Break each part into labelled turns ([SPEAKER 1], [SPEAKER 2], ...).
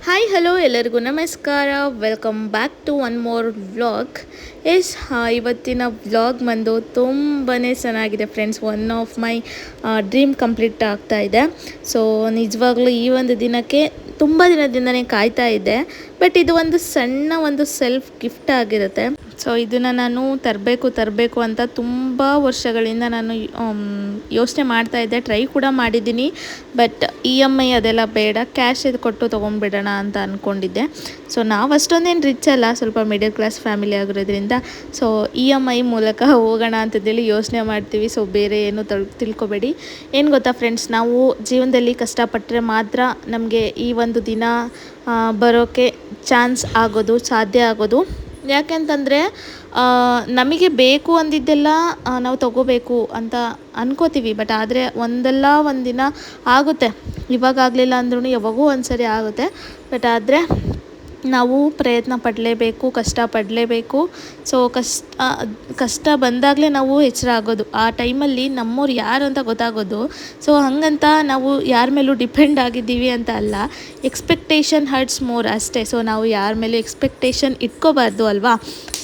[SPEAKER 1] Hi hello ಎಲ್ಲರಿಗೂ ನಮಸ್ಕಾರ. Welcome back to one more vlog. ಇವತ್ತಿನ ವ್ಲಾಗ್ ಬಂದು ತುಂಬಾ ಚೆನ್ನಾಗಿದೆ friends. One of my dream complete ಆಗ್ತಾ ಇದೆ. ಸೊ ನಿಜವಾಗ್ಲೂ ಈ ಒಂದು ದಿನಕ್ಕೆ ತುಂಬ ದಿನದಿಂದನೇ ಕಾಯ್ತಾ ಇದ್ದೆ. ಬಟ್ ಇದು ಒಂದು ಸಣ್ಣ ಒಂದು ಸೆಲ್ಫ್ ಗಿಫ್ಟ್ ಆಗಿರುತ್ತೆ. ಸೊ ಇದನ್ನು ನಾನು ತರಬೇಕು ಅಂತ ತುಂಬ ವರ್ಷಗಳಿಂದ ನಾನು ಯೋಚನೆ ಮಾಡ್ತಾ ಇದ್ದೆ, ಟ್ರೈ ಕೂಡ ಮಾಡಿದ್ದೀನಿ. ಬಟ್ EMI ಅದೆಲ್ಲ ಬೇಡ, ಕ್ಯಾಶ್ ಇದು ಕೊಟ್ಟು ತೊಗೊಂಡ್ಬಿಡೋಣ ಅಂತ ಅಂದ್ಕೊಂಡಿದ್ದೆ. ಸೊ ನಾವು ಅಷ್ಟೊಂದೇನು ರಿಚ್ ಅಲ್ಲ, ಸ್ವಲ್ಪ ಮಿಡಲ್ ಕ್ಲಾಸ್ ಫ್ಯಾಮಿಲಿ ಆಗಿರೋದ್ರಿಂದ ಸೊ EMI ಮೂಲಕ ಹೋಗೋಣ ಅಂತಂದೇಳಿ ಯೋಚನೆ ಮಾಡ್ತೀವಿ. ಸೊ ಬೇರೆ ಏನು ತಿಳ್ಕೊಬೇಡಿ. ಏನು ಗೊತ್ತಾ ಫ್ರೆಂಡ್ಸ್, ನಾವು ಜೀವನದಲ್ಲಿ ಕಷ್ಟಪಟ್ಟರೆ ಮಾತ್ರ ನಮಗೆ ಈ ಒಂದು ದಿನ ಬರೋಕ್ಕೆ ಸಾಧ್ಯ ಆಗೋದು. ಯಾಕೆಂತಂದರೆ ನಮಗೆ ಬೇಕು ಅಂದಿದ್ದೆಲ್ಲ ನಾವು ತಗೋಬೇಕು ಅಂತ ಅನ್ಕೋತೀವಿ. ಬಟ್ ಆದರೆ ಒಂದಲ್ಲ ಒಂದಿನ ಆಗುತ್ತೆ, ಇವಾಗ ಆಗಲಿಲ್ಲ ಅಂದ್ರೂ ಯಾವಾಗೂ ಒಂದ್ಸರಿ ಆಗುತ್ತೆ. ಬಟ್ ಆದರೆ ನಾವು ಪ್ರಯತ್ನ ಪಡಲೇಬೇಕು, ಕಷ್ಟಪಡಲೇಬೇಕು. ಸೊ ಕಷ್ಟ ಬಂದಾಗಲೇ ನಾವು ಎಚ್ಚರ ಆಗೋದು. ಆ ಟೈಮಲ್ಲಿ ನಮ್ಮವ್ರು ಯಾರು ಅಂತ ಗೊತ್ತಾಗೋದು. ಸೊ ಹಾಗಂತ ನಾವು ಯಾರ ಮೇಲೂ ಡಿಪೆಂಡ್ ಆಗಿದ್ದೀವಿ ಅಂತ ಅಲ್ಲ, ಎಕ್ಸ್ಪೆಕ್ಟೇಷನ್ ಹರ್ಟ್ಸ್ ಮೋರ್ ಅಷ್ಟೇ. ಸೊ ನಾವು ಯಾರ ಮೇಲೂ ಎಕ್ಸ್ಪೆಕ್ಟೇಷನ್ ಇಟ್ಕೋಬಾರ್ದು ಅಲ್ವಾ.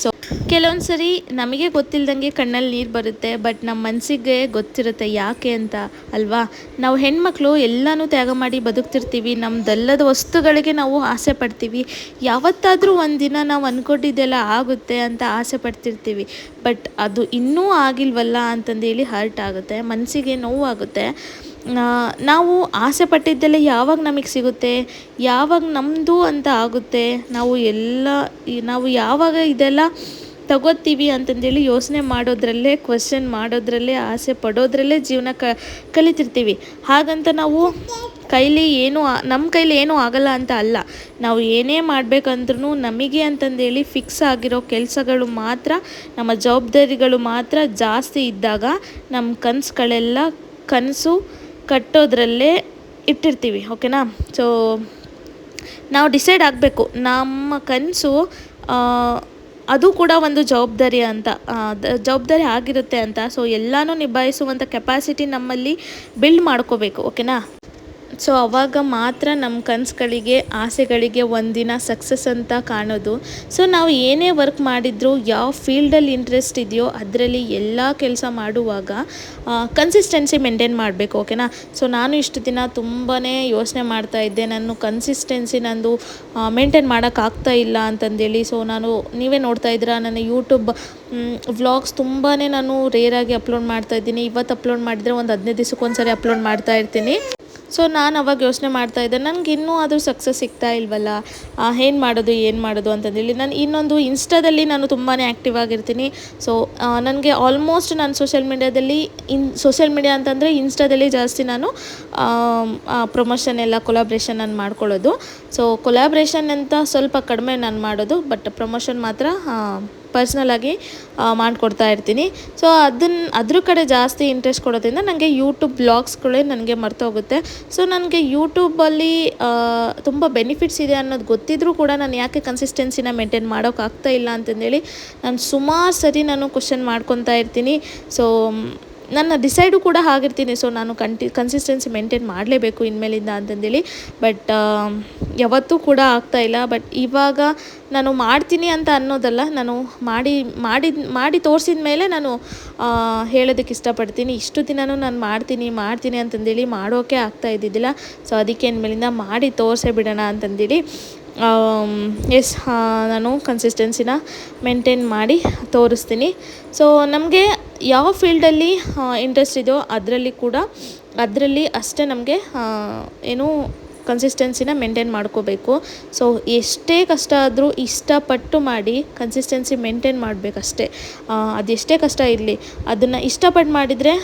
[SPEAKER 1] ಸೊ ಕೆಲವೊಂದು ಸರಿ ನಮಗೆ ಗೊತ್ತಿಲ್ಲದಂಗೆ ಕಣ್ಣಲ್ಲಿ ನೀರು ಬರುತ್ತೆ. ಬಟ್ ನಮ್ಮ ಮನಸ್ಸಿಗೆ ಗೊತ್ತಿರುತ್ತೆ ಯಾಕೆ ಅಂತ ಅಲ್ವಾ. ನಾವು ಹೆಣ್ಮಕ್ಳು ಎಲ್ಲನೂ ತ್ಯಾಗ ಮಾಡಿ ಬದುಕ್ತಿರ್ತೀವಿ. ನಮ್ಮದಲ್ಲದ ವಸ್ತುಗಳಿಗೆ ನಾವು ಆಸೆ ಪಡ್ತೀವಿ. ಯಾವತ್ತಾದರೂ ಒಂದಿನ ನಾವು ಅಂದ್ಕೊಂಡಿದ್ದೆಲ್ಲ ಆಗುತ್ತೆ ಅಂತ ಆಸೆ ಪಡ್ತಿರ್ತೀವಿ. ಬಟ್ ಅದು ಇನ್ನೂ ಆಗಿಲ್ವಲ್ಲ ಅಂತಂದೇಳಿ ಹರ್ಟ್ ಆಗುತ್ತೆ, ಮನಸ್ಸಿಗೆ ನೋವಾಗುತ್ತೆ. ನಾವು ಆಸೆ ಪಟ್ಟಿದ್ದೆಲ್ಲ ಯಾವಾಗ ನಮಗೆ ಸಿಗುತ್ತೆ, ಯಾವಾಗ ನಮ್ಮದು ಅಂತ ಆಗುತ್ತೆ, ನಾವು ಯಾವಾಗ ಇದೆಲ್ಲ ತಗೋತೀವಿ ಅಂತಂದೇಳಿ ಯೋಚನೆ ಮಾಡೋದ್ರಲ್ಲೇ, ಕ್ವಶನ್ ಮಾಡೋದ್ರಲ್ಲೇ, ಆಸೆ ಪಡೋದ್ರಲ್ಲೇ ಜೀವನ ಕಲಿತಿರ್ತೀವಿ. ಹಾಗಂತ ನಾವು ನಮ್ಮ ಕೈಲಿ ಏನೂ ಆಗಲ್ಲ ಅಂತ ಅಲ್ಲ. ನಾವು ಏನೇ ಮಾಡಬೇಕಂದ್ರೂ ನಮಗೆ ಅಂತಂದೇಳಿ ಫಿಕ್ಸ್ ಆಗಿರೋ ಕೆಲಸಗಳು ಮಾತ್ರ, ನಮ್ಮ ಜವಾಬ್ದಾರಿಗಳು ಮಾತ್ರ ಜಾಸ್ತಿ ಇದ್ದಾಗ ನಮ್ಮ ಕನಸು ಕಟ್ಟೋದ್ರಲ್ಲೇ ಇಟ್ಟಿರ್ತೀವಿ. ಓಕೆನಾ. ಸೊ ನಾವು ಡಿಸೈಡ್ ಆಗಬೇಕು, ನಮ್ಮ ಕನಸು ಅದು ಕೂಡ ಒಂದು ಜವಾಬ್ದಾರಿ ಆಗಿರುತ್ತೆ ಅಂತ. ಸೊ ಎಲ್ಲನೂ ನಿಭಾಯಿಸುವಂಥ ಕೆಪಾಸಿಟಿ ನಮ್ಮಲ್ಲಿ ಬಿಲ್ಡ್ ಮಾಡ್ಕೋಬೇಕು. ಓಕೆನಾ. ಸೊ ಆವಾಗ ಮಾತ್ರ ನಮ್ಮ ಕನಸುಗಳಿಗೆ, ಆಸೆಗಳಿಗೆ ಒಂದಿನ ಸಕ್ಸಸ್ ಅಂತ ಕಾಣೋದು. ಸೊ ನಾವು ಏನೇ ವರ್ಕ್ ಮಾಡಿದರೂ, ಯಾವ ಫೀಲ್ಡಲ್ಲಿ ಇಂಟ್ರೆಸ್ಟ್ ಇದೆಯೋ ಅದರಲ್ಲಿ ಎಲ್ಲ ಕೆಲಸ ಮಾಡುವಾಗ ಕನ್ಸಿಸ್ಟೆನ್ಸಿ ಮೇಂಟೈನ್ ಮಾಡಬೇಕು. ಓಕೆನಾ. ಸೊ ನಾನು ಇಷ್ಟು ದಿನ ತುಂಬಾ ಯೋಚನೆ ಮಾಡ್ತಾಯಿದ್ದೆ, ನಾನು ಕನ್ಸಿಸ್ಟೆನ್ಸಿ ನಂದು ಮೇಂಟೈನ್ ಮಾಡೋಕ್ಕಾಗ್ತಾ ಇಲ್ಲ ಅಂತಂದೇಳಿ. ಸೊ ನೀವೇ ನೋಡ್ತಾ ಇದ್ದೀರಾ, ನನ್ನ ಯೂಟ್ಯೂಬ್ ವ್ಲಾಗ್ಸ್ ತುಂಬಾ ನಾನು ರೇರಾಗಿ ಅಪ್ಲೋಡ್ ಮಾಡ್ತಾಯಿದ್ದೀನಿ. ಇವತ್ತು ಅಪ್ಲೋಡ್ ಮಾಡಿದರೆ ಒಂದು 15 ದಿವಸಕ್ಕೊಂದ್ಸರಿ ಅಪ್ಲೋಡ್ ಮಾಡ್ತಾ ಇರ್ತೀನಿ. ಸೊ ನಾನು ಅವಾಗ ಯೋಚನೆ ಮಾಡ್ತಾಯಿದ್ದೆ, ನನಗೆ ಇನ್ನೂ ಆದರೂ ಸಕ್ಸಸ್ ಸಿಗ್ತಾ ಇಲ್ವಲ್ಲ, ಏನು ಮಾಡೋದು ಅಂತಂದೇಳಿ. ನಾನು ಇನ್ನೊಂದು ಇನ್ಸ್ಟಾದಲ್ಲಿ ನಾನು ತುಂಬಾ ಆ್ಯಕ್ಟಿವ್ ಆಗಿರ್ತೀನಿ. ಸೊ ನನಗೆ ಆಲ್ಮೋಸ್ಟ್ ನಾನು ಸೋಷಿಯಲ್ ಮೀಡಿಯಾ ಅಂತಂದರೆ ಇನ್ಸ್ಟಾದಲ್ಲಿ ಜಾಸ್ತಿ ನಾನು ಪ್ರಮೋಷನ್ ಎಲ್ಲ ಕೊಲಾಬ್ರೇಷನ್ ನಾನು ಮಾಡ್ಕೊಳ್ಳೋದು. ಸೊ ಕೊಲಾಬ್ರೇಷನ್ ಅಂತ ಸ್ವಲ್ಪ ಕಡಿಮೆ ನಾನು ಮಾಡೋದು, ಬಟ್ ಪ್ರಮೋಷನ್ ಮಾತ್ರ ಪರ್ಸ್ನಲಾಗಿ ಮಾಡಿಕೊಡ್ತಾ ಇರ್ತೀನಿ. ಸೊ ಅದ್ರ ಕಡೆ ಜಾಸ್ತಿ ಇಂಟ್ರೆಸ್ಟ್ ಕೊಡೋದ್ರಿಂದ ನನಗೆ ಯೂಟ್ಯೂಬ್ ಬ್ಲಾಗ್ಸ್ಗಳೇ ನನಗೆ ಮರ್ತೋಗುತ್ತೆ. ಸೊ ನನಗೆ ಯೂಟ್ಯೂಬಲ್ಲಿ ತುಂಬ ಬೆನಿಫಿಟ್ಸ್ ಇದೆ ಅನ್ನೋದು ಗೊತ್ತಿದ್ರೂ ಕೂಡ ನಾನು ಯಾಕೆ ಕನ್ಸಿಸ್ಟೆನ್ಸಿನ ಮೇಂಟೈನ್ ಮಾಡೋಕ್ಕಾಗ್ತಾ ಇಲ್ಲ ಅಂತಂದೇಳಿ ನಾನು ಸುಮಾರು ಸರಿ ಕ್ವಶನ್ ಮಾಡ್ಕೊತಾ ಇರ್ತೀನಿ. ಸೊ ನನ್ನ ಡಿಸೈಡು ಕೂಡ ಆಗಿರ್ತೀನಿ. ಸೊ ನಾನು ಕನ್ಸಿಸ್ಟೆನ್ಸಿ ಮೇಂಟೈನ್ ಮಾಡಲೇಬೇಕು ಇನ್ಮೇಲಿಂದ ಅಂತಂದೇಳಿ. ಬಟ್ ಯಾವತ್ತೂ ಕೂಡ ಆಗ್ತಾಯಿಲ್ಲ. ಬಟ್ ಇವಾಗ ನಾನು ಮಾಡ್ತೀನಿ ಅಂತ ಅನ್ನೋದಲ್ಲ, ನಾನು ಮಾಡಿ ತೋರಿಸಿದ ಮೇಲೆ ನಾನು ಹೇಳೋದಕ್ಕೆ ಇಷ್ಟಪಡ್ತೀನಿ. ಇಷ್ಟು ದಿನವೂ ನಾನು ಮಾಡ್ತೀನಿ ಅಂತಂದೇಳಿ ಮಾಡೋಕ್ಕೆ ಆಗ್ತಾ ಇದ್ದಿದ್ದಿಲ್ಲ. ಸೊ ಅದಕ್ಕೆ ಇನ್ಮೇಲಿಂದ ಮಾಡಿ ತೋರಿಸೇ ಬಿಡೋಣ ಅಂತಂದೇಳಿ ನಾನು ಕನ್ಸಿಸ್ಟೆನ್ಸಿನ ಮೇಂಟೈನ್ ಮಾಡಿ ತೋರಿಸ್ತೀನಿ. ಸೊ ನಮಗೆ ಯಾವ ಫೀಲ್ಡಲ್ಲಿ ಇಂಟ್ರೆಸ್ಟ್ ಇದೆಯೋ ಅದರಲ್ಲಿ ಅಷ್ಟೇ ನಮಗೆ ಕನ್ಸಿಸ್ಟೆನ್ಸಿನ ಮೇಂಟೈನ್ ಮಾಡ್ಕೋಬೇಕು. ಸೊ ಎಷ್ಟೇ ಕಷ್ಟ ಆದರೂ ಇಷ್ಟಪಟ್ಟು ಮಾಡಿ ಕನ್ಸಿಸ್ಟೆನ್ಸಿ ಮೇಂಟೈನ್ ಮಾಡಬೇಕಷ್ಟೇ. ಅದೆಷ್ಟೇ ಕಷ್ಟ ಇರಲಿ, ಅದನ್ನು ಇಷ್ಟಪಟ್ಟು ಮಾಡಿದರೆ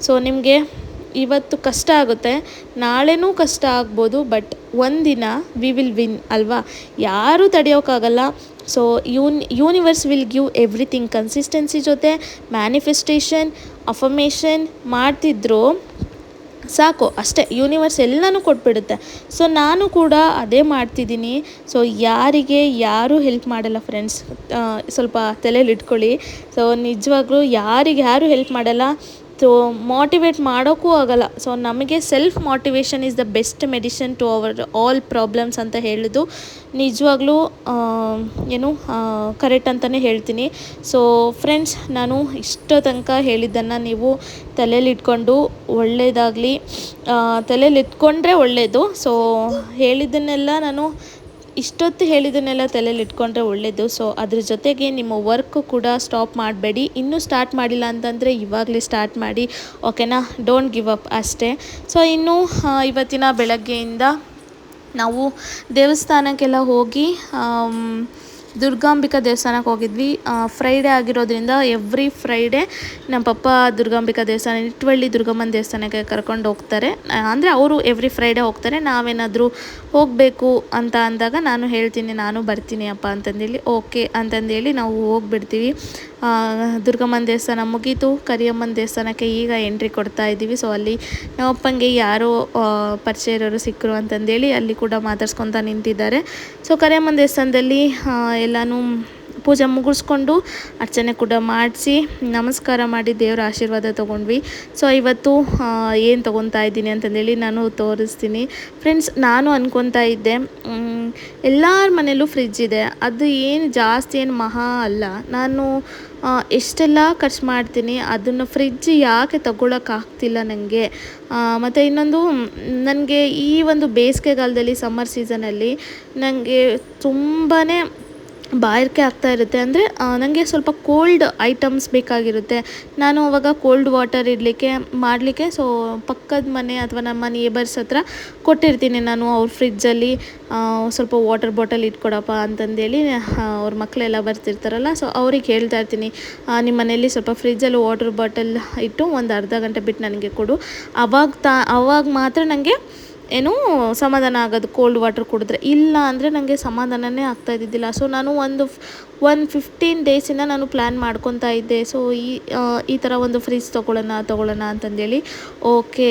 [SPEAKER 1] ಸೊ ನಿಮಗೆ ಇವತ್ತು ಕಷ್ಟ ಆಗುತ್ತೆ, ನಾಳೆನೂ ಕಷ್ಟ ಆಗ್ಬೋದು. ಬಟ್ ಒಂದಿನ ವಿ ವಿಲ್ ವಿನ್ ಅಲ್ವಾ. ಯಾರೂ ತಡೆಯೋಕ್ಕಾಗಲ್ಲ. So universe will give everything. Consistency ಜೊತೆ ಮ್ಯಾನಿಫೆಸ್ಟೇಷನ್, ಅಫರ್ಮೇಷನ್ ಮಾಡ್ತಿದ್ರು ಸಾಕು, ಅಷ್ಟೇ. ಯೂನಿವರ್ಸ್ ಎಲ್ಲನೂ ಕೊಟ್ಬಿಡುತ್ತೆ. ಸೊ ನಾನು ಕೂಡ ಅದೇ ಮಾಡ್ತಿದ್ದೀನಿ. ಸೊ ಯಾರೂ ಹೆಲ್ಪ್ ಮಾಡಲ್ಲ ಫ್ರೆಂಡ್ಸ್, ಸ್ವಲ್ಪ ತಲೆಯಲ್ಲಿ ಇಟ್ಕೊಳ್ಳಿ. ಸೊ ನಿಜವಾಗ್ಲೂ ಯಾರು ಹೆಲ್ಪ್ ಮಾಡಲ್ಲ. ಸೊ ಮೋಟಿವೇಟ್ ಮಾಡೋಕ್ಕೂ ಆಗಲ್ಲ. ಸೊ ನಮಗೆ self motivation is the best medicine to our all problems ಅಂತ ಹೇಳೋದು ನಿಜವಾಗ್ಲೂ ಏನು ಕರೆಕ್ಟ್ ಅಂತಲೇ ಹೇಳ್ತೀನಿ. ಸೊ ಫ್ರೆಂಡ್ಸ್, ನಾನು ಇಷ್ಟೋ ತನಕ ಹೇಳಿದ್ದನ್ನು ನೀವು ತಲೆಯಲ್ಲಿ ಇಟ್ಕೊಂಡು ಒಳ್ಳೆಯದಾಗಲಿ, ತಲೆಯಲ್ಲಿ ಇಟ್ಕೊಂಡ್ರೆ ಒಳ್ಳೆಯದು. ಸೊ ಹೇಳಿದ್ದನ್ನೆಲ್ಲ ನಾನು ಇಷ್ಟೊತ್ತು ಹೇಳಿದ್ದನ್ನೆಲ್ಲ ತಲೆಯಲ್ಲಿ ಇಟ್ಕೊಂಡ್ರೆ ಒಳ್ಳೆಯದು. ಸೊ ಅದ್ರ ಜೊತೆಗೆ ನಿಮ್ಮ ವರ್ಕ್ ಕೂಡ ಸ್ಟಾಪ್ ಮಾಡಬೇಡಿ. ಇನ್ನೂ ಸ್ಟಾರ್ಟ್ ಮಾಡಿಲ್ಲ ಅಂತಂದರೆ ಇವಾಗಲೇ ಸ್ಟಾರ್ಟ್ ಮಾಡಿ, ಓಕೆನಾ? ಡೋಂಟ್ ಗಿವ್ ಅಪ್ ಅಷ್ಟೇ. ಸೊ ಇನ್ನು ಇವತ್ತಿನ ಬೆಳಗ್ಗೆಯಿಂದ ನಾವು ದೇವಸ್ಥಾನಕ್ಕೆಲ್ಲ ಹೋಗಿ ದುರ್ಗಾಂಬಿಕಾ ದೇವಸ್ಥಾನಕ್ಕೆ ಹೋಗಿದ್ವಿ. ಫ್ರೈಡೇ ಆಗಿರೋದ್ರಿಂದ ಎವ್ರಿ ಫ್ರೈಡೇ ನಮ್ಮ ಪಪ್ಪ ದುರ್ಗಾಂಬಿಕಾ ದೇವಸ್ಥಾನ, ನಿಟ್ವಳ್ಳಿ ದುರ್ಗಮ್ಮನ ದೇವಸ್ಥಾನಕ್ಕೆ ಕರ್ಕೊಂಡು ಹೋಗ್ತಾರೆ. ಅಂದರೆ ಅವರು ಎವ್ರಿ ಫ್ರೈಡೇ ಹೋಗ್ತಾರೆ. ನಾವೇನಾದರೂ ಹೋಗಬೇಕು ಅಂತ ಅಂದಾಗ ನಾನು ಹೇಳ್ತೀನಿ, ನಾನು ಬರ್ತೀನಿ ಅಪ್ಪ ಅಂತಂದೇಳಿ. ಓಕೆ ಅಂತಂದೇಳಿ ನಾವು ಹೋಗ್ಬಿಡ್ತೀವಿ. ದುರ್ಗಮ್ಮನ ದೇವಸ್ಥಾನ ಮುಗೀತು. ಕರಿಯಮ್ಮನ ದೇವಸ್ಥಾನಕ್ಕೆ ಈಗ ಎಂಟ್ರಿ ಕೊಡ್ತಾ ಇದ್ದೀವಿ. ಸೊ ಅಲ್ಲಿ ನಮ್ಮಪ್ಪಂಗೆ ಯಾರೋ ಪರಿಚಯ ಇರೋರು ಸಿಕ್ಕರು ಅಂತಂದೇಳಿ ಅಲ್ಲಿ ಕೂಡ ಮಾತಾಡ್ಸ್ಕೊತ ನಿಂತಿದ್ದಾರೆ. ಸೊ ಕರಿಯಮ್ಮನ ದೇವಸ್ಥಾನದಲ್ಲಿ ಎಲ್ಲನೂ ಪೂಜೆ ಮುಗಿಸ್ಕೊಂಡು ಅರ್ಚನೆ ಕೂಡ ಮಾಡಿಸಿ ನಮಸ್ಕಾರ ಮಾಡಿ ದೇವರ ಆಶೀರ್ವಾದ ತೊಗೊಂಡ್ವಿ. ಸೊ ಇವತ್ತು ಏನು ತೊಗೊತಾ ಇದ್ದೀನಿ ಅಂತಂದೇಳಿ ನಾನು ತೋರಿಸ್ತೀನಿ. ಫ್ರೆಂಡ್ಸ್, ನಾನು ಅನ್ಕೊತಾ ಇದ್ದೆ ಎಲ್ಲರ ಮನೇಲೂ ಫ್ರಿಜ್ ಇದೆ, ಅದು ಏನು ಜಾಸ್ತಿ ಏನು ಮಹಾ ಅಲ್ಲ. ನಾನು ಎಷ್ಟೆಲ್ಲ ಖರ್ಚು ಮಾಡ್ತೀನಿ, ಅದನ್ನು ಫ್ರಿಜ್ ಯಾಕೆ ತಗೊಳ್ಳೋಕ್ಕಾಗ್ತಿಲ್ಲ ನನಗೆ. ಮತ್ತು ಇನ್ನೊಂದು, ನನಗೆ ಈ ಒಂದು ಬೇಸಿಗೆಗಾಲದಲ್ಲಿ ಸಮ್ಮರ್ ಸೀಸನಲ್ಲಿ ನನಗೆ ತುಂಬಾ ಬಾಯಾರಿಕೆ ಆಗ್ತಾ ಇರುತ್ತೆ. ಅಂದರೆ ನನಗೆ ಸ್ವಲ್ಪ ಕೋಲ್ಡ್ ಐಟಮ್ಸ್ ಬೇಕಾಗಿರುತ್ತೆ. ನಾನು ಅವಾಗ ಕೋಲ್ಡ್ ವಾಟರ್ ಮಾಡಲಿಕ್ಕೆ ಸೊ ಪಕ್ಕದ ಮನೆ ಅಥವಾ ನಮ್ಮ ನೇಬರ್ಸ್ ಹತ್ರ ಕೊಟ್ಟಿರ್ತೀನಿ. ನಾನು ಅವ್ರ ಫ್ರಿಜ್ಜಲ್ಲಿ ಸ್ವಲ್ಪ ವಾಟರ್ ಬಾಟಲ್ ಇಟ್ಕೊಡಪ್ಪ ಅಂತಂದೇಳಿ ಅವ್ರ ಮಕ್ಕಳೆಲ್ಲ ಬರ್ತಿರ್ತಾರಲ್ಲ, ಸೊ ಅವ್ರಿಗೆ ಹೇಳ್ತಾ ಇರ್ತೀನಿ, ನಿಮ್ಮ ಮನೇಲಿ ಸ್ವಲ್ಪ ಫ್ರಿಜ್ಜಲ್ಲಿ ವಾಟರ್ ಬಾಟಲ್ ಇಟ್ಟು ಒಂದು ಅರ್ಧ ಗಂಟೆ ಬಿಟ್ಟು ನನಗೆ ಕೊಡು. ಅವಾಗ ಮಾತ್ರ ನನಗೆ ಏನೂ ಸಮಾಧಾನ ಆಗೋದು, ಕೋಲ್ಡ್ ವಾಟರ್ ಕುಡಿದ್ರೆ. ಇಲ್ಲ ಅಂದರೆ ನನಗೆ ಸಮಾಧಾನವೇ ಆಗ್ತಾಯಿದ್ದಿದ್ದಿಲ್ಲ. ಸೊ ನಾನು ಒಂದು 15 ಡೇಸಿಂದ ನಾನು ಪ್ಲ್ಯಾನ್ ಮಾಡ್ಕೊತಾ ಇದ್ದೆ. ಸೊ ಈ ಥರ ಒಂದು ಫ್ರಿಜ್ ತೊಗೊಳ್ಳೋಣ ಅಂತಂದೇಳಿ. ಓಕೆ,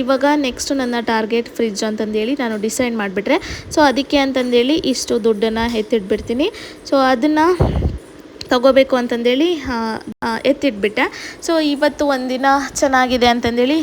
[SPEAKER 1] ಇವಾಗ ನೆಕ್ಸ್ಟು ನನ್ನ ಟಾರ್ಗೆಟ್ ಫ್ರಿಜ್ ಅಂತಂದೇಳಿ ನಾನು ಡಿಸೈಡ್ ಮಾಡಿಬಿಟ್ರೆ, ಸೊ ಅದಕ್ಕೆ ಅಂತಂದೇಳಿ ಇಷ್ಟು ದುಡ್ಡನ್ನು ಎತ್ತಿಟ್ಬಿಡ್ತೀನಿ. ಸೊ ಅದನ್ನು ತಗೋಬೇಕು ಅಂತಂದೇಳಿ ಎತ್ತಿಟ್ಬಿಟ್ಟೆ. ಸೊ ಇವತ್ತು ಒಂದಿನ ಚೆನ್ನಾಗಿದೆ ಅಂತಂದೇಳಿ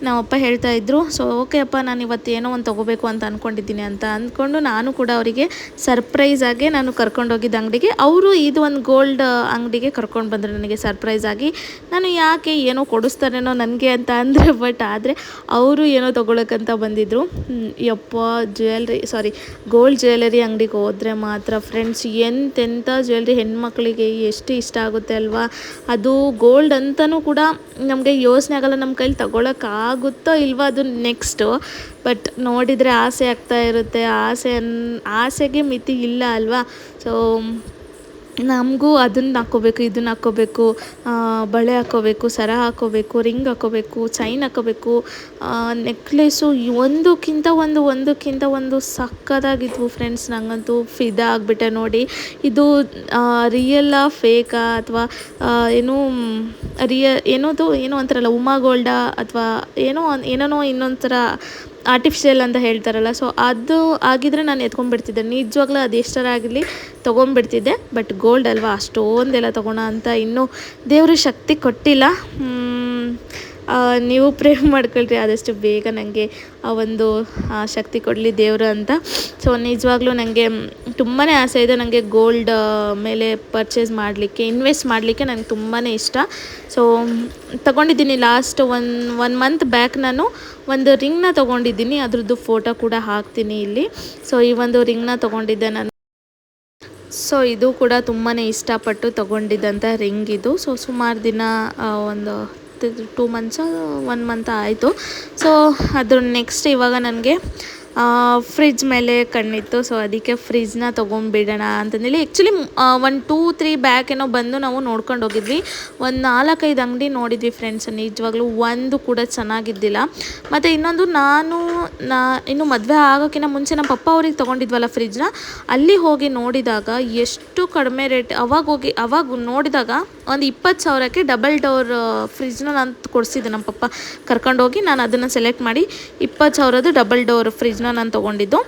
[SPEAKER 1] ನಮ್ಮಪ್ಪ ಹೇಳ್ತಾಯಿದ್ರು. ಸೊ ಓಕೆ ಅಪ್ಪ, ನಾನು ಇವತ್ತು ಏನೋ ಒಂದು ತೊಗೋಬೇಕು ಅಂತ ಅಂದ್ಕೊಂಡಿದ್ದೀನಿ ಅಂತ ಅಂದ್ಕೊಂಡು ನಾನು ಕೂಡ ಅವರಿಗೆ ಸರ್ಪ್ರೈಸಾಗಿ ನಾನು ಕರ್ಕೊಂಡೋಗಿದ್ದ ಅಂಗಡಿಗೆ, ಅವರು ಇದು ಒಂದು ಗೋಲ್ಡ್ ಅಂಗಡಿಗೆ ಕರ್ಕೊಂಡು ಬಂದರು ನನಗೆ ಸರ್ಪ್ರೈಸ್ ಆಗಿ. ನಾನು ಯಾಕೆ ಏನೋ ಕೊಡಿಸ್ತಾರೇನೋ ನನಗೆ ಅಂತ ಅಂದರೆ, ಬಟ್ ಆದರೆ ಅವರು ಏನೋ ತೊಗೊಳಕ್ಕಂತ ಬಂದಿದ್ದರು. ಗೋಲ್ಡ್ ಜ್ಯುವೆಲರಿ ಅಂಗಡಿಗೆ ಹೋದರೆ ಮಾತ್ರ ಫ್ರೆಂಡ್ಸ್, ಎಂತೆಂಥ ಜ್ಯುವೆಲ್ರಿ ಹೆಣ್ಮಕ್ಳಿಗೆ ಎಷ್ಟು ಇಷ್ಟ ಆಗುತ್ತೆ ಅಲ್ವಾ. ಅದು ಗೋಲ್ಡ್ ಅಂತಲೂ ಕೂಡ ನಮಗೆ ಯೋಚನೆ ಆಗಲ್ಲ, ನಮ್ಮ ಕೈಲಿ ತಗೊಳಕ್ಕಾಗುತ್ತೋ ಇಲ್ವೋ ಅದು ನೆಕ್ಸ್ಟು. ಬಟ್ ನೋಡಿದರೆ ಆಸೆ ಆಗ್ತಾ ಇರುತ್ತೆ. ಆಸೆಗೆ ಮಿತಿ ಇಲ್ಲ ಅಲ್ವಾ. ಸೊ ನಮಗೂ ಅದನ್ನು ಹಾಕ್ಕೋಬೇಕು, ಇದನ್ನು ಹಾಕ್ಕೋಬೇಕು, ಬಳೆ ಹಾಕ್ಕೋಬೇಕು, ಸರ ಹಾಕ್ಕೋಬೇಕು, ರಿಂಗ್ ಹಾಕ್ಕೋಬೇಕು, ಚೈನ್ ಹಾಕ್ಕೋಬೇಕು, ನೆಕ್ಲೆಸ್ಸು ಒಂದಕ್ಕಿಂತ ಒಂದು ಸಕ್ಕತ್ತಾಗಿದ್ವು ಫ್ರೆಂಡ್ಸ್. ನನಗಂತೂ ಫಿದಾ ಆಗಿಬಿಟ್ಟೆ ನೋಡಿ. ಇದು ರಿಯಲ್ಲಾ ಫೇಕಾ ಅಥವಾ ಏನೋ ಅಂತಾರಲ್ಲ ಉಮಾ ಗೋಲ್ಡಾ ಅಥವಾ ಏನೋ ಇನ್ನೊಂದು ಥರ ಆರ್ಟಿಫಿಷಿಯಲ್ ಅಂತ ಹೇಳ್ತಾರಲ್ಲ. ಸೊ ಅದು ಆಗಿದ್ರೆ ನಾನು ಎತ್ಕೊಂಡ್ಬಿಡ್ತಿದ್ದೆ ನಿಜವಾಗ್ಲೂ. ಅದು ಎಷ್ಟರ ಆಗಲಿ ತೊಗೊಂಡ್ಬಿಡ್ತಿದ್ದೆ. ಬಟ್ ಗೋಲ್ಡ್ ಅಲ್ವಾ, ಅಷ್ಟೊಂದೆಲ್ಲ ತೊಗೋಣ ಅಂತ ಇನ್ನೂ ದೇವರು ಶಕ್ತಿ ಕೊಟ್ಟಿಲ್ಲ. ನೀವು ಪ್ರೇ ಮಾಡ್ಕೊಳ್ರಿ ಆದಷ್ಟು ಬೇಗ ನನಗೆ ಆ ಒಂದು ಶಕ್ತಿ ಕೊಡಲಿ ದೇವರು ಅಂತ. ಸೊ ನಿಜವಾಗ್ಲೂ ನನಗೆ ತುಂಬಾ ಆಸೆ ಇದೆ. ನನಗೆ ಗೋಲ್ಡ್ ಮೇಲೆ ಪರ್ಚೇಸ್ ಮಾಡಲಿಕ್ಕೆ, ಇನ್ವೆಸ್ಟ್ ಮಾಡಲಿಕ್ಕೆ ನನಗೆ ತುಂಬಾ ಇಷ್ಟ. ಸೊ ತಗೊಂಡಿದ್ದೀನಿ ಲಾಸ್ಟ್ ಒನ್ ಮಂತ್ ಬ್ಯಾಕ್ ನಾನು ಒಂದು ರಿಂಗ್ನ ತೊಗೊಂಡಿದ್ದೀನಿ. ಅದ್ರದ್ದು ಫೋಟೋ ಕೂಡ ಹಾಕ್ತೀನಿ ಇಲ್ಲಿ. ಸೊ ಈ ಒಂದು ರಿಂಗ್ನ ತೊಗೊಂಡಿದ್ದೆ ನಾನು. ಸೊ ಇದು ಕೂಡ ತುಂಬಾ ಇಷ್ಟಪಟ್ಟು ತೊಗೊಂಡಿದ್ದಂಥ ರಿಂಗ್ ಇದು. ಸೊ ಸುಮಾರು ದಿನ ಒಂದು 2 ಮಂತ್ಸ್ 1 ಮಂತ್ ಆಯಿತು. ಸೊ ಅದ್ರ ನೆಕ್ಸ್ಟ್ ಇವಾಗ ನನಗೆ ಫ್ರಿಜ್ ಮೇಲೆ ಕಣ್ಣಿತ್ತು. ಸೊ ಅದಕ್ಕೆ ಫ್ರಿಜ್ನ ತೊಗೊಂಡ್ಬಿಡೋಣ ಅಂತಂದೇಳಿ ಆ್ಯಕ್ಚುಲಿ 1-2-3 ಬ್ಯಾಕ್ ಏನೋ ಬಂದು ನಾವು ನೋಡ್ಕೊಂಡು ಹೋಗಿದ್ವಿ. ಒಂದು 4-5 ಅಂಗಡಿ ನೋಡಿದ್ವಿ ಫ್ರೆಂಡ್ಸ್. ನಿಜವಾಗ್ಲೂ ಒಂದು ಕೂಡ ಚೆನ್ನಾಗಿದ್ದಿಲ್ಲ. ಮತ್ತು ಇನ್ನೊಂದು, ಇನ್ನು ಮದುವೆ ಆಗೋಕ್ಕಿಂತ ಮುಂಚೆ ನಮ್ಮ ಪಪ್ಪ ಅವ್ರಿಗೆ ತೊಗೊಂಡಿದ್ವಲ್ಲ ಫ್ರಿಜ್ನ, ಅಲ್ಲಿ ಹೋಗಿ ನೋಡಿದಾಗ ಎಷ್ಟು ಕಡಿಮೆ ರೇಟ್. ಅವಾಗ ನೋಡಿದಾಗ ಒಂದು 20,000ಕ್ಕೆ ಡಬಲ್ ಡೋರ್ ಫ್ರಿಜ್ನ ನಾನು ಕೊಡಿಸಿದ್ದೆ. ನಮ್ಮ ಪಪ್ಪ ಕರ್ಕೊಂಡೋಗಿ ನಾನು ಅದನ್ನು ಸೆಲೆಕ್ಟ್ ಮಾಡಿ 20,000ದು ಡಬಲ್ ಡೋರ್ ಫ್ರಿಜ್ನ ನಾನು ತೊಗೊಂಡಿದ್ದು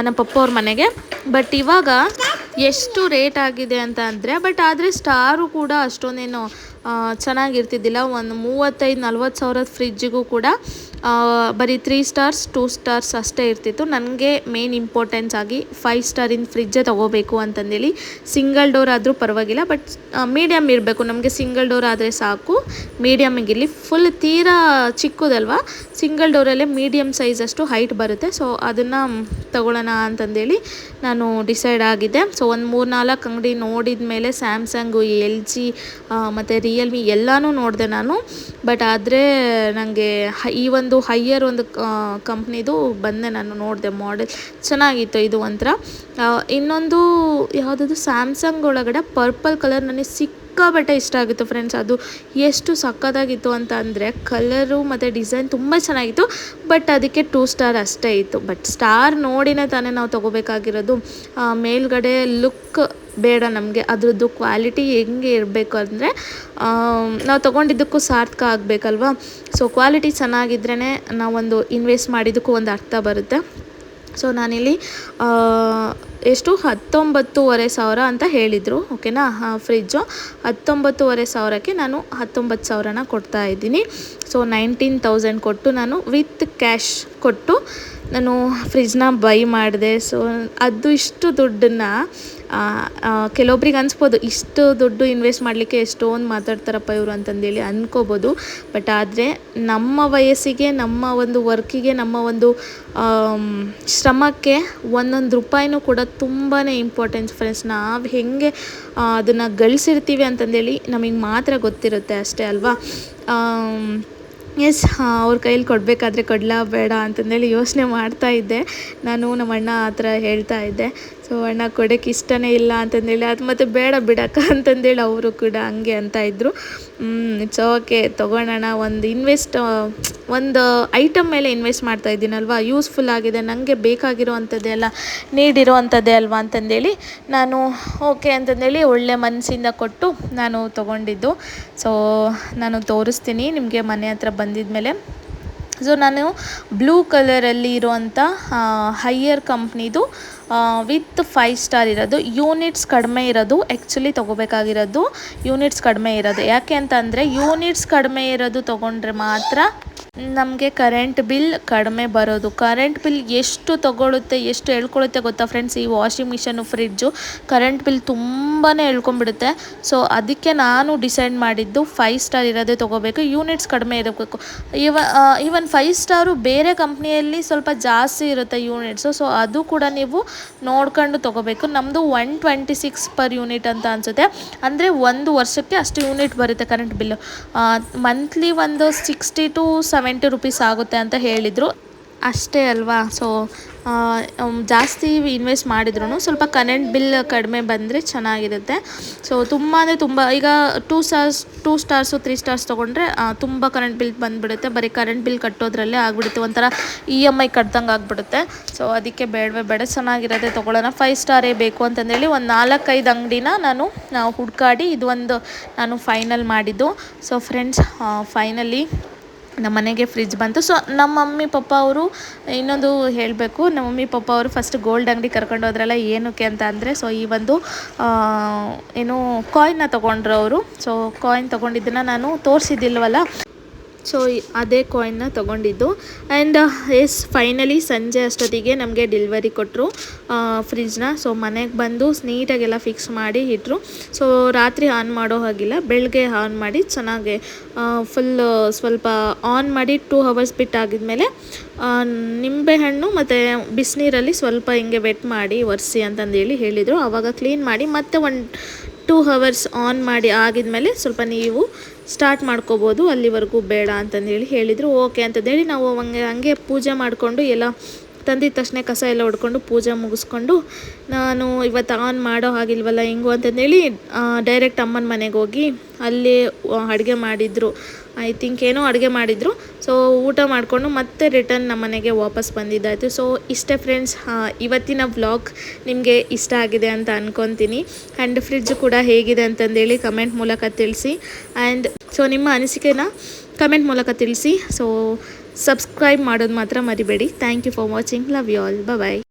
[SPEAKER 1] ನಮ್ಮ ಪಪ್ಪ ಅವ್ರ ಮನೆಗೆ. ಬಟ್ ಇವಾಗ ಎಷ್ಟು ರೇಟ್ ಆಗಿದೆ ಅಂತ ಅಂದರೆ, ಬಟ್ ಆದರೆ ಸ್ಟಾರು ಕೂಡ ಅಷ್ಟೊಂದೇನು ಚೆನ್ನಾಗಿರ್ತಿದ್ದಿಲ್ಲ. ಒಂದು 35-40 ಸಾವಿರದ ಫ್ರಿಜ್ಜಿಗೂ ಕೂಡ ಬರೀ 3 ಸ್ಟಾರ್ಸ್ 2 ಸ್ಟಾರ್ಸ್ ಅಷ್ಟೇ ಇರ್ತಿತ್ತು. ನನಗೆ ಮೇನ್ ಇಂಪಾರ್ಟೆನ್ಸ್ ಆಗಿ 5 ಸ್ಟಾರಿನ ಫ್ರಿಜ್ಜೇ ತೊಗೋಬೇಕು ಅಂತಂದೇಳಿ. ಸಿಂಗಲ್ ಡೋರ್ ಆದರೂ ಪರವಾಗಿಲ್ಲ, ಬಟ್ ಮೀಡಿಯಮ್ ಇರಬೇಕು. ನಮಗೆ ಸಿಂಗಲ್ ಡೋರ್ ಆದರೆ ಸಾಕು, ಮೀಡಿಯಮ್ಮಿಗಿರಲಿ. ಫುಲ್ ತೀರಾ ಚಿಕ್ಕದಲ್ವಾ, ಸಿಂಗಲ್ ಡೋರಲ್ಲೇ ಮೀಡಿಯಮ್ ಸೈಜ್ ಅಷ್ಟು ಹೈಟ್ ಬರುತ್ತೆ. ಸೊ ಅದನ್ನು ತಗೊಳ್ಳೋಣ ಅಂತಂದೇಳಿ ನಾನು ಡಿಸೈಡ್ ಆಗಿದ್ದೆ. ಸೊ ಒಂದು 3-4 ಅಂಗಡಿ ನೋಡಿದ ಮೇಲೆ ಸ್ಯಾಮ್ಸಂಗು, LG ಮತ್ತು ರಿಯಲ್ಮಿ ಎಲ್ಲನೂ ನೋಡಿದೆ ನಾನು. ಬಟ್ ಆದರೆ ನನಗೆ ಈ ಒಂದು ಹೈಯರ್ ಒಂದು ಕಂಪ್ನಿದು ಬಂದೆ, ನಾನು ನೋಡಿದೆ ಮಾಡೆಲ್ ಚೆನ್ನಾಗಿತ್ತು. ಇದು ಒಂಥರ ಇನ್ನೊಂದು ಯಾವುದದು ಸ್ಯಾಮ್ಸಂಗ್ ಒಳಗಡೆ ಪರ್ಪಲ್ ಕಲರ್ ನನಗೆ ಸಿಕ್ಕಾಪಟ್ಟೆ ಇಷ್ಟ ಆಗಿತ್ತು ಫ್ರೆಂಡ್ಸ್. ಅದು ಎಷ್ಟು ಸಕ್ಕತ್ತಾಗಿತ್ತು ಅಂತ ಅಂದರೆ ಕಲರು ಮತ್ತು ಡಿಸೈನ್ ತುಂಬ ಚೆನ್ನಾಗಿತ್ತು. ಬಟ್ ಅದಕ್ಕೆ 2 ಸ್ಟಾರ್ ಅಷ್ಟೇ ಇತ್ತು. ಬಟ್ ಸ್ಟಾರ್ ನೋಡಿನೇ ತಾನೇ ನಾವು ತೊಗೋಬೇಕಾಗಿರೋದು. ಮೇಲ್ಗಡೆ ಲುಕ್ ಬೇಡ ನಮಗೆ, ಅದ್ರದ್ದು ಕ್ವಾಲಿಟಿ ಹೆಂಗೆ ಇರಬೇಕು ಅಂದರೆ ನಾವು ತೊಗೊಂಡಿದ್ದಕ್ಕೂ ಸಾರ್ಥಕ ಆಗಬೇಕಲ್ವ. ಸೊ ಕ್ವಾಲಿಟಿ ಚೆನ್ನಾಗಿದ್ರೇ ನಾವೊಂದು ಇನ್ವೆಸ್ಟ್ ಮಾಡಿದ್ದಕ್ಕೂ ಒಂದು ಅರ್ಥ ಬರುತ್ತೆ. ಸೊ ನಾನಿಲ್ಲಿ ಎಷ್ಟು 19,500 ಅಂತ ಹೇಳಿದರು, ಓಕೆನಾ. ಫ್ರಿಜ್ಜು 19,500ಕ್ಕೆ ನಾನು 19,000ನ ಕೊಡ್ತಾ ಇದ್ದೀನಿ. ಸೊ 19,000 ಕೊಟ್ಟು ನಾನು ವಿತ್ ಕ್ಯಾಶ್ ಕೊಟ್ಟು ನಾನು ಫ್ರಿಜ್ನ ಬೈ ಮಾಡಿದೆ. ಸೊ ಅದು ಇಷ್ಟು ದುಡ್ಡನ್ನು ಕೆಲವೊಬ್ರಿಗೆ ಅನಿಸ್ಬೋದು, ಇಷ್ಟು ದುಡ್ಡು ಇನ್ವೆಸ್ಟ್ ಮಾಡಲಿಕ್ಕೆ ಎಷ್ಟೊಂದು ಮಾತಾಡ್ತಾರಪ್ಪ ಇವರು ಅಂತಂದೇಳಿ ಅಂದ್ಕೋಬೋದು. ಬಟ್ ಆದರೆ ನಮ್ಮ ವಯಸ್ಸಿಗೆ, ನಮ್ಮ ಒಂದು ವರ್ಕಿಗೆ, ನಮ್ಮ ಒಂದು ಶ್ರಮಕ್ಕೆ ಒಂದೊಂದು ರೂಪಾಯಿನೂ ಕೂಡ ತುಂಬಾ ಇಂಪಾರ್ಟೆನ್ಸ್ ಫ್ರೆಂಡ್ಸ್. ನಾವು ಹೇಗೆ ಅದನ್ನು ಗಳಿಸಿರ್ತೀವಿ ಅಂತಂದೇಳಿ ನಮಗೆ ಮಾತ್ರ ಗೊತ್ತಿರುತ್ತೆ ಅಷ್ಟೇ ಅಲ್ವಾ. ಎಸ್, ಅವ್ರ ಕೈಲಿ ಕೊಡಬೇಕಾದ್ರೆ ಕೊಡಲಾ ಬೇಡ ಅಂತಂದೇಳಿ ಯೋಚನೆ ಮಾಡ್ತಾಯಿದ್ದೆ ನಾನು. ನಮ್ಮ ಅಣ್ಣ ಆ ಥರ ಹೇಳ್ತಾ ಇದ್ದೆ. ಸೊ ಅಣ್ಣ ಕೊಡೋಕ್ಕೆ ಇಷ್ಟನೇ ಇಲ್ಲ ಅಂತಂದೇಳಿ, ಅದು ಮತ್ತು ಬೇಡ ಬಿಡಕ್ಕ ಅಂತಂದೇಳಿ ಅವರು ಕೂಡ ಹಂಗೆ ಅಂತ ಇದ್ದರು. ಇಟ್ಸ್ ಓಕೆ, ತೊಗೊಳೋಣ. ಒಂದು ಐಟಮ್ ಮೇಲೆ ಇನ್ವೆಸ್ಟ್ ಮಾಡ್ತಾ ಇದ್ದೀನಲ್ವ, ಯೂಸ್ಫುಲ್ ಆಗಿದೆ, ನನಗೆ ಬೇಕಾಗಿರೋ ಅಂಥದ್ದೇ ಅಲ್ಲ, ನೀಡಿರೋ ಅಂಥದ್ದೇ ಅಲ್ವಾ ಅಂತಂದೇಳಿ ನಾನು ಓಕೆ ಅಂತಂದೇಳಿ ಒಳ್ಳೆ ಮನಸ್ಸಿಂದ ಕೊಟ್ಟು ನಾನು ತೊಗೊಂಡಿದ್ದು. ಸೊ ನಾನು ತೋರಿಸ್ತೀನಿ ನಿಮಗೆ ಮನೆ ಹತ್ರ ಬಂದಿದ ಮೇಲೆ. ಸೊ ನಾನು ಬ್ಲೂ ಕಲರಲ್ಲಿ ಇರುವಂಥ ಹೈಯರ್ ಕಂಪ್ನಿದು ವಿತ್ 5 ಸ್ಟಾರ್ ಇರೋದು, ಯೂನಿಟ್ಸ್ ಕಡಿಮೆ ಇರೋದು ಆ್ಯಕ್ಚುಲಿ ತೊಗೋಬೇಕಾಗಿರೋದು. ಯೂನಿಟ್ಸ್ ಕಡಿಮೆ ಇರೋದು ಯಾಕೆ ಅಂತ ಅಂದರೆ ಯೂನಿಟ್ಸ್ ಕಡಿಮೆ ಇರೋದು ತೊಗೊಂಡ್ರೆ ಮಾತ್ರ ನಮಗೆ ಕರೆಂಟ್ ಬಿಲ್ ಕಡಿಮೆ ಬರೋದು. ಕರೆಂಟ್ ಬಿಲ್ ಎಷ್ಟು ತೊಗೊಳುತ್ತೆ, ಎಷ್ಟು ಹೇಳ್ಕೊಳುತ್ತೆ ಗೊತ್ತಾ ಫ್ರೆಂಡ್ಸ್, ಈ washing machine, fridge current bill ತುಂಬಾ ಹೇಳ್ಕೊಂಬಿಡುತ್ತೆ. ಸೊ ಅದಕ್ಕೆ ನಾನು ಡಿಸೈಡ್ ಮಾಡಿದ್ದು 5 ಸ್ಟಾರ್ ಇರೋದೇ ತೊಗೋಬೇಕು, ಯೂನಿಟ್ಸ್ ಕಡಿಮೆ ಇರಬೇಕು. ಈವನ್ 5 ಸ್ಟಾರು ಬೇರೆ ಕಂಪ್ನಿಯಲ್ಲಿ ಸ್ವಲ್ಪ ಜಾಸ್ತಿ ಇರುತ್ತೆ ಯೂನಿಟ್ಸು. ಸೊ ಅದು ಕೂಡ ನೀವು ನೋಡ್ಕೊಂಡು ತೊಗೋಬೇಕು. ನಮ್ಮದು 126 ಪರ್ ಯೂನಿಟ್ ಅಂತ ಅನಿಸುತ್ತೆ. ಅಂದರೆ 1 ವರ್ಷಕ್ಕೆ ಅಷ್ಟು ಯೂನಿಟ್ ಬರುತ್ತೆ ಕರೆಂಟ್ ಬಿಲ್ಲು. ಮಂತ್ಲಿ ಒಂದು 60 to 70 ರೂಪೀಸ್ ಆಗುತ್ತೆ ಅಂತ ಹೇಳಿದರು ಅಷ್ಟೇ ಅಲ್ವಾ. ಸೊ ಜಾಸ್ತಿ ಇನ್ವೆಸ್ಟ್ ಮಾಡಿದ್ರು ಸ್ವಲ್ಪ ಕರೆಂಟ್ ಬಿಲ್ ಕಡಿಮೆ ಬಂದರೆ ಚೆನ್ನಾಗಿರುತ್ತೆ. ಸೊ ತುಂಬ ಅಂದರೆ ತುಂಬ, ಈಗ 2 ಸ್ಟಾರ್ಸು 3 ಸ್ಟಾರ್ಸ್ ತೊಗೊಂಡ್ರೆ ತುಂಬ ಕರೆಂಟ್ ಬಿಲ್ ಬಂದುಬಿಡುತ್ತೆ. ಬರೀ ಕರೆಂಟ್ ಬಿಲ್ ಕಟ್ಟೋದ್ರಲ್ಲೇ ಆಗಿಬಿಡುತ್ತೆ, ಒಂಥರ EMI ಕಟ್ದಂಗೆ ಆಗಿಬಿಡುತ್ತೆ. ಸೊ ಅದಕ್ಕೆ ಬೇಡ, ಚೆನ್ನಾಗಿರೋದೇ ತೊಗೊಳ್ಳೋಣ, 5 ಸ್ಟಾರೇ ಬೇಕು ಅಂತಂದೇಳಿ ಒಂದು 4-5 ಅಂಗಡಿನ ನಾನು ಹುಡ್ಕಾಡಿ ಇದು ಒಂದು ನಾನು ಫೈನಲ್ ಮಾಡಿದ್ದು. ಸೊ ಫ್ರೆಂಡ್ಸ್, ಫೈನಲಿ ನಮ್ಮ ಮನೆಗೆ ಫ್ರಿಜ್ ಬಂತು. ಸೊ ನಮ್ಮ ಮಮ್ಮಿ ಪಪ್ಪ ಅವರು ಇನ್ನೊಂದು ಹೇಳಬೇಕು, ನಮ್ಮ ಮಮ್ಮಿ ಪಪ್ಪ ಅವರು ಫಸ್ಟ್ ಗೋಲ್ಡ್ ಅಂಗಡಿ ಕರ್ಕೊಂಡು ಹೋದ್ರಲ್ಲ, ಏನಕ್ಕೆ ಅಂತ ಅಂದರೆ ಸೊ ಈ ಒಂದು ಏನು ಕಾಯಿನ್ನ ತೊಗೊಂಡ್ರು ಅವರು. ಸೊ ಕಾಯಿನ್ ತೊಗೊಂಡಿದ್ದನ್ನು ನಾನು ತೋರಿಸಿದ್ದಿಲ್ವಲ್ಲ, ಸೊ ಅದೇ ಕಾಯಿನ್ನ ತೊಗೊಂಡಿದ್ದು. ಆ್ಯಂಡ್ ಫೈನಲಿ ಸಂಜೆ ಅಷ್ಟೊತ್ತಿಗೆ ನಮಗೆ ಡೆಲಿವರಿ ಕೊಟ್ಟರು ಫ್ರಿಜ್ನ. ಸೊ ಮನೆಗೆ ಬಂದು ನೀಟಾಗೆಲ್ಲ ಫಿಕ್ಸ್ ಮಾಡಿ ಇಟ್ಟರು. ಸೊ ರಾತ್ರಿ ಆನ್ ಮಾಡೋ ಹಾಗಿಲ್ಲ, ಬೆಳಗ್ಗೆ ಆನ್ ಮಾಡಿ ಚೆನ್ನಾಗಿ ಸ್ವಲ್ಪ ಆನ್ ಮಾಡಿ 2 ಅವರ್ಸ್ ಬಿಟ್ಟಾಗಿದ್ಮೇಲೆ ನಿಂಬೆಹಣ್ಣು ಮತ್ತು ಬಿಸಿನೀರಲ್ಲಿ ಸ್ವಲ್ಪ ಹಿಂಗೆ ವೆಟ್ ಮಾಡಿ ಒರೆಸಿ ಅಂತಂದೇಳಿ ಹೇಳಿದರು. ಆವಾಗ ಕ್ಲೀನ್ ಮಾಡಿ ಮತ್ತೆ 2 ಅವರ್ಸ್ ಆನ್ ಮಾಡಿ ಆಗಿದ್ಮೇಲೆ ಸ್ವಲ್ಪ ನೀವು ಸ್ಟಾರ್ಟ್ ಮಾಡ್ಕೋಬೋದು, ಅಲ್ಲಿವರೆಗೂ ಬೇಡ ಅಂತಂದೇಳಿ ಹೇಳಿದರು. ಓಕೆ ಅಂತಂದೇಳಿ ನಾವು ಹಂಗೆ ಪೂಜೆ ಮಾಡಿಕೊಂಡು ಎಲ್ಲ ತಂದಿದ ತಕ್ಷಣ ಕಸ ಎಲ್ಲ ಹೊಡ್ಕೊಂಡು ಪೂಜೆ ಮುಗಿಸ್ಕೊಂಡು ನಾನು ಇವತ್ತು ಆನ್ ಮಾಡೋ ಹಾಗಿಲ್ವಲ್ಲ ಹೆಂಗು ಅಂತಂದೇಳಿ ಡೈರೆಕ್ಟ್ ಅಮ್ಮನ ಮನೆಗೆ ಹೋಗಿ ಅಲ್ಲಿ ಅಡುಗೆ ಮಾಡಿದರು. ಐ ಥಿಂಕ್ ಏನೋ ಅಡುಗೆ ಮಾಡಿದರು. ಸೊ ಊಟ ಮಾಡಿಕೊಂಡು ಮತ್ತೆ ರಿಟರ್ನ್ ನಮ್ಮ ಮನೆಗೆ ವಾಪಸ್ ಬಂದಿದ್ದಾಯಿತು. ಸೊ ಇಷ್ಟೇ ಫ್ರೆಂಡ್ಸ್, ಇವತ್ತಿನ ವ್ಲಾಗ್ ನಿಮಗೆ ಇಷ್ಟ ಆಗಿದೆ ಅಂತ ಅಂದ್ಕೊತೀನಿ. ಆ್ಯಂಡ್ ಫ್ರಿಡ್ಜ್ ಕೂಡ ಹೇಗಿದೆ ಅಂತಂದೇಳಿ ಕಮೆಂಟ್ ಮೂಲಕ ತಿಳಿಸಿ. ಆ್ಯಂಡ್ ಸೊ ನಿಮ್ಮ ಅನಿಸಿಕೆನ ಕಮೆಂಟ್ ಮೂಲಕ ತಿಳಿಸಿ. ಸೊ ಸಬ್ಸ್ಕ್ರೈಬ್ ಮಾಡೋದು ಮಾತ್ರ ಮರಿಬೇಡಿ. Thank you for watching. Love you all. Bye.